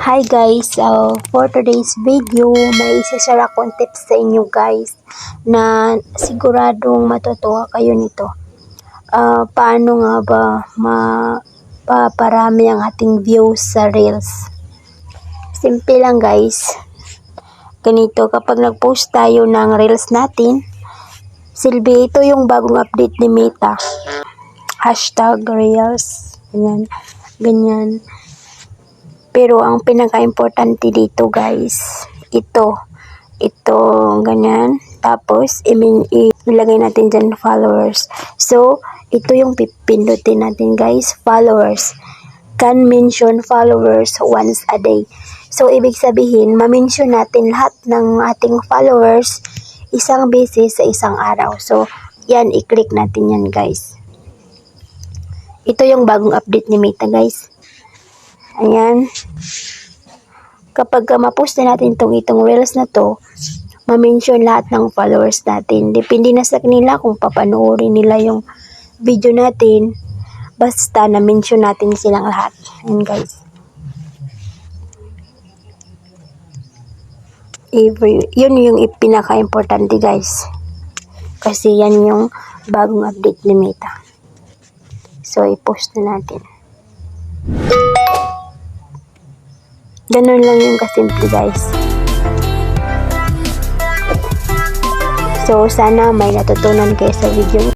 Hi guys, for today's video, may isa-share akong tips sa inyo guys na siguradong matutuwa kayo nito. Paano nga ba mapaparami ang ating views sa Reels? Simple lang guys. Ganito, kapag nag-post tayo ng Reels natin, silbi ito yung bagong update ni Meta. #Reels. Ganyan. Pero ang pinaka-importante dito guys, ito, ganyan. Tapos, ilagay natin dyan followers. So, ito yung pipindutin natin guys, followers. Can mention followers once a day. So, ibig sabihin, ma-mention natin lahat ng ating followers isang beses sa isang araw. So, yan, i-click natin yan guys. Ito yung bagong update ni Meta guys. Ayan. Kapag ma-post na natin itong Reels na to, ma-mention lahat ng followers natin. Depende na sa kanila kung papanoorin nila yung video natin. Basta na-mention natin silang lahat. Ayan guys. Yun yung pinaka-importante guys. Kasi yan yung bagong update ni Meta. So, i-post na natin. Ganun lang yung kasimple guys. So, sana may natutunan kayo sa video.